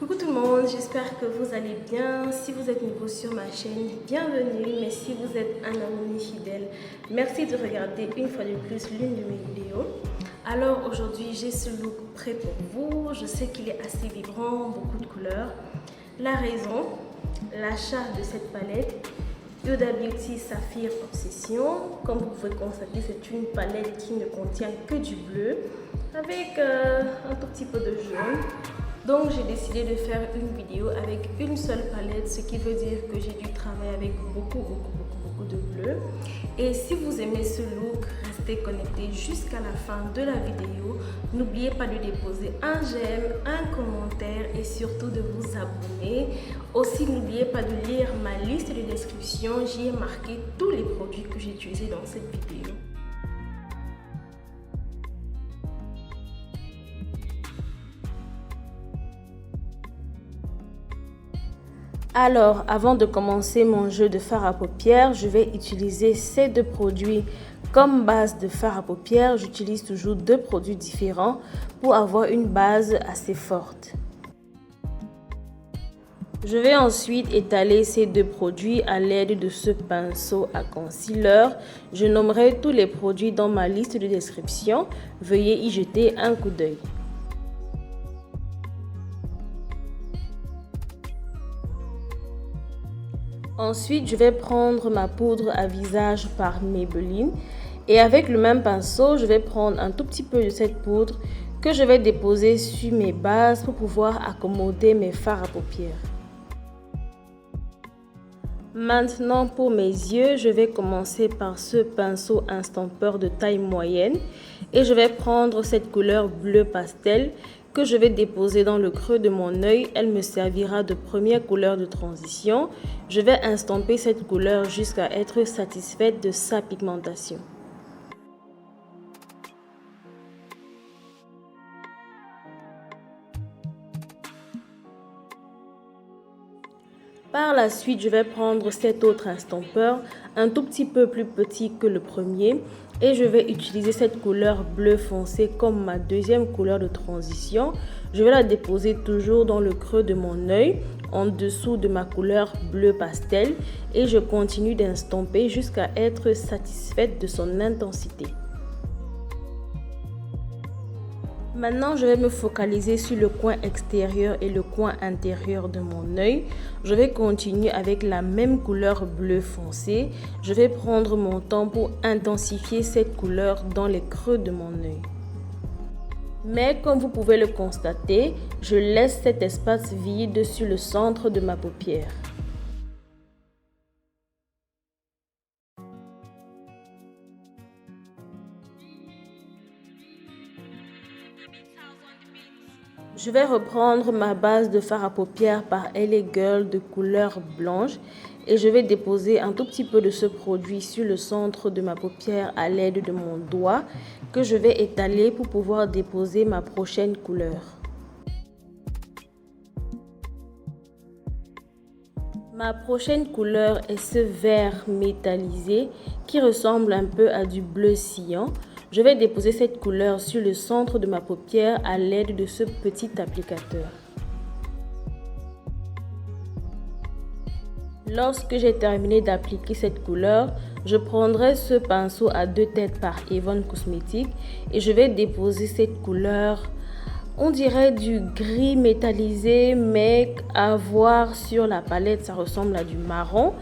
Coucou tout le monde, j'espère que vous allez bien. Si vous êtes nouveau sur ma chaîne, bienvenue. Mais si vous êtes un abonné fidèle, merci de regarder une fois de plus l'une de mes vidéos. Alors aujourd'hui, j'ai ce look prêt pour vous. Je sais qu'il est assez vibrant, beaucoup de couleurs. La raison, l'achat de cette palette Huda Beauty Saphir Obsession. Comme vous pouvez constater, c'est une palette qui ne contient que du bleu avec un tout petit peu de jaune. Donc j'ai décidé de faire une vidéo avec une seule palette, ce qui veut dire que j'ai dû travailler avec beaucoup de bleu. Et si vous aimez ce look, restez connectés jusqu'à la fin de la vidéo. N'oubliez pas de déposer un j'aime, un commentaire et surtout de vous abonner. Aussi, n'oubliez pas de lire ma liste de description. J'y ai marqué tous les produits que j'ai utilisés dans cette vidéo. Alors, avant de commencer mon jeu de fard à paupières, je vais utiliser ces deux produits comme base de fard à paupières. J'utilise toujours deux produits différents pour avoir une base assez forte. Je vais ensuite étaler ces deux produits à l'aide de ce pinceau à concealer. Je nommerai tous les produits dans ma liste de description. Veuillez y jeter un coup d'œil. Ensuite, je vais prendre ma poudre à visage par Maybelline et avec le même pinceau, je vais prendre un tout petit peu de cette poudre que je vais déposer sur mes bases pour pouvoir accommoder mes fards à paupières. Maintenant, pour mes yeux, je vais commencer par ce pinceau instampeur de taille moyenne et je vais prendre cette couleur bleu pastel que je vais déposer dans le creux de mon œil. Elle me servira de première couleur de transition. Je vais instamper cette couleur jusqu'à être satisfaite de sa pigmentation. Par la suite, je vais prendre cet autre instampeur, un tout petit peu plus petit que le premier, et je vais utiliser cette couleur bleu foncé comme ma deuxième couleur de transition. Je vais la déposer toujours dans le creux de mon œil, en dessous de ma couleur bleu pastel, et je continue d'instamper jusqu'à être satisfaite de son intensité. Maintenant, je vais me focaliser sur le coin extérieur et le coin intérieur de mon œil. Je vais continuer avec la même couleur bleu foncé. Je vais prendre mon temps pour intensifier cette couleur dans les creux de mon œil. Mais comme vous pouvez le constater, je laisse cet espace vide sur le centre de ma paupière. Je vais reprendre ma base de fard à paupières par LA Girl de couleur blanche et je vais déposer un tout petit peu de ce produit sur le centre de ma paupière à l'aide de mon doigt que je vais étaler pour pouvoir déposer ma prochaine couleur. Ma prochaine couleur est ce vert métallisé qui ressemble un peu à du bleu cyan. Je vais déposer cette couleur sur le centre de ma paupière à l'aide de ce petit applicateur. Lorsque j'ai terminé d'appliquer cette couleur, je prendrai ce pinceau à deux têtes par Avon Cosmetics et je vais déposer cette couleur, on dirait du gris métallisé, mais à voir sur la palette, ça ressemble à du marron,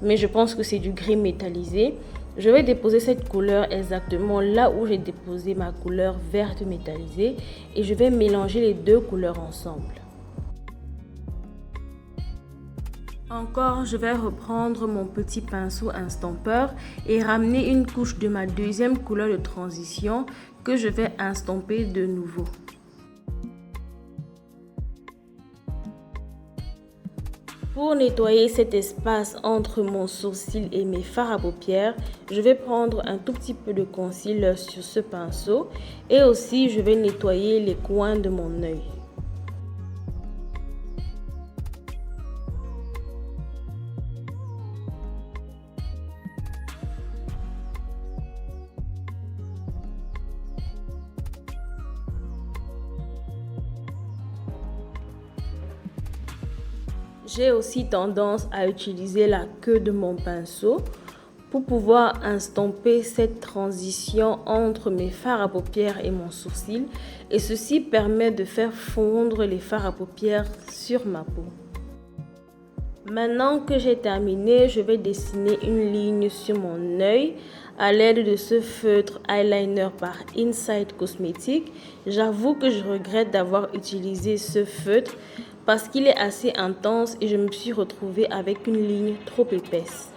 mais je pense que c'est du gris métallisé. Je vais déposer cette couleur exactement là où j'ai déposé ma couleur verte métallisée et je vais mélanger les deux couleurs ensemble. Encore, je vais reprendre mon petit pinceau instampeur et ramener une couche de ma deuxième couleur de transition que je vais instamper de nouveau. Pour nettoyer cet espace entre mon sourcil et mes fards à paupières, je vais prendre un tout petit peu de concealer sur ce pinceau et aussi je vais nettoyer les coins de mon œil. J'ai aussi tendance à utiliser la queue de mon pinceau pour pouvoir estomper cette transition entre mes fards à paupières et mon sourcil, et ceci permet de faire fondre les fards à paupières sur ma peau. Maintenant que j'ai terminé, je vais dessiner une ligne sur mon œil à l'aide de ce feutre eyeliner par Inside Cosmetics. J'avoue que je regrette d'avoir utilisé ce feutre parce qu'il est assez intense et je me suis retrouvée avec une ligne trop épaisse.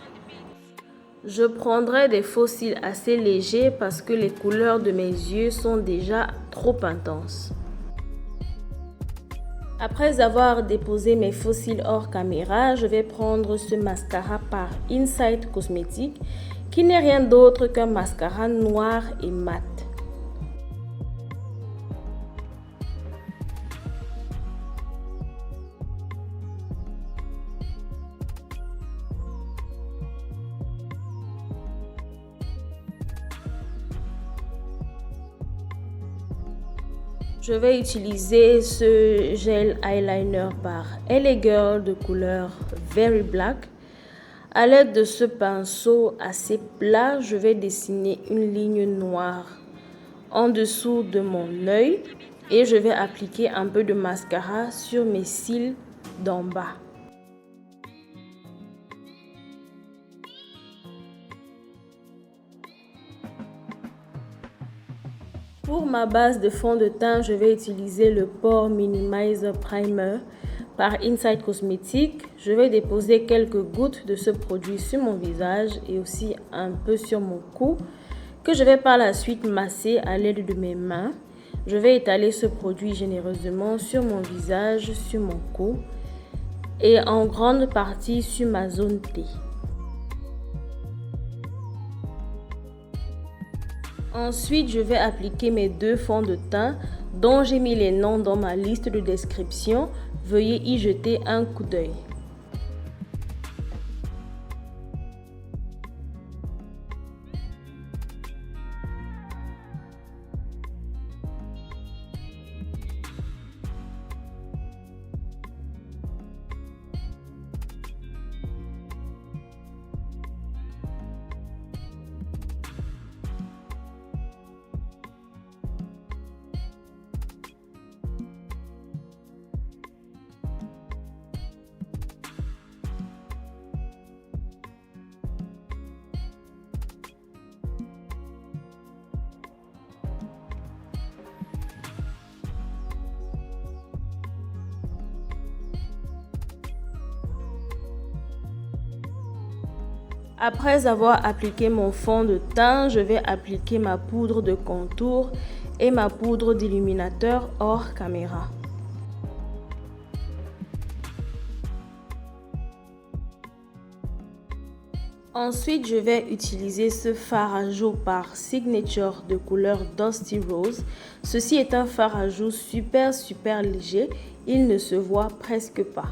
Je prendrai des faux cils assez légers parce que les couleurs de mes yeux sont déjà trop intenses. Après avoir déposé mes faux cils hors caméra, je vais prendre ce mascara par Inside Cosmetics qui n'est rien d'autre qu'un mascara noir et mat. Je vais utiliser ce gel eyeliner par LA Girl de couleur Very Black. À l'aide de ce pinceau assez plat, je vais dessiner une ligne noire en dessous de mon œil et je vais appliquer un peu de mascara sur mes cils d'en bas. Pour ma base de fond de teint, je vais utiliser le Pore Minimizer Primer par Inside Cosmetics. Je vais déposer quelques gouttes de ce produit sur mon visage et aussi un peu sur mon cou, que je vais par la suite masser à l'aide de mes mains. Je vais étaler ce produit généreusement sur mon visage, sur mon cou et en grande partie sur ma zone T. Ensuite, je vais appliquer mes deux fonds de teint dont j'ai mis les noms dans ma liste de description. Veuillez y jeter un coup d'œil. Après avoir appliqué mon fond de teint, je vais appliquer ma poudre de contour et ma poudre d'illuminateur hors caméra. Ensuite, je vais utiliser ce fard à joues par Signature de couleur Dusty Rose. Ceci est un fard à joues super léger, il ne se voit presque pas.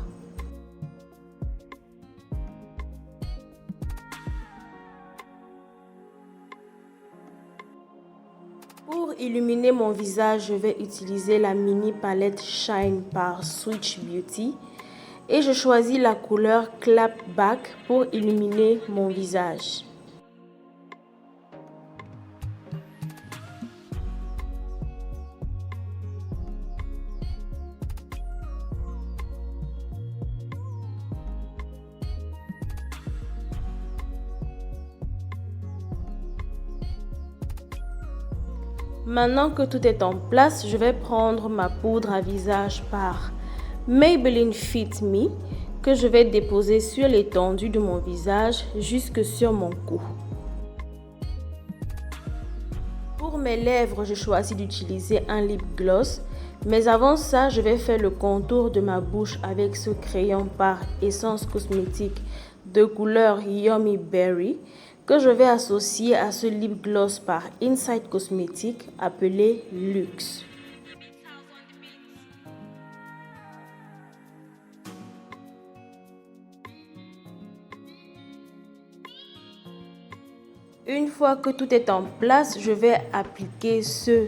Pour illuminer mon visage, je vais utiliser la mini palette Shine par Switch Beauty et je choisis la couleur Clap Back pour illuminer mon visage. Maintenant que tout est en place, je vais prendre ma poudre à visage par Maybelline Fit Me que je vais déposer sur l'étendue de mon visage jusque sur mon cou. Pour mes lèvres, je choisis d'utiliser un lip gloss, mais avant ça, je vais faire le contour de ma bouche avec ce crayon par Essence Cosmétique de couleur Yummy Berry que je vais associer à ce lip gloss par Inside Cosmetics appelé Luxe. Une fois que tout est en place, je vais appliquer ce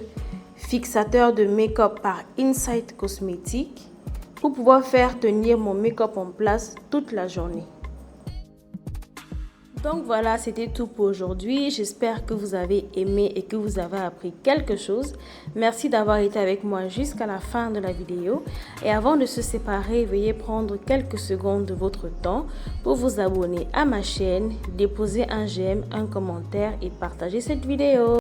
fixateur de make-up par Inside Cosmetics pour pouvoir faire tenir mon make-up en place toute la journée. Donc voilà, c'était tout pour aujourd'hui. J'espère que vous avez aimé et que vous avez appris quelque chose. Merci d'avoir été avec moi jusqu'à la fin de la vidéo. Et avant de se séparer, veuillez prendre quelques secondes de votre temps pour vous abonner à ma chaîne, déposer un j'aime, un commentaire et partager cette vidéo.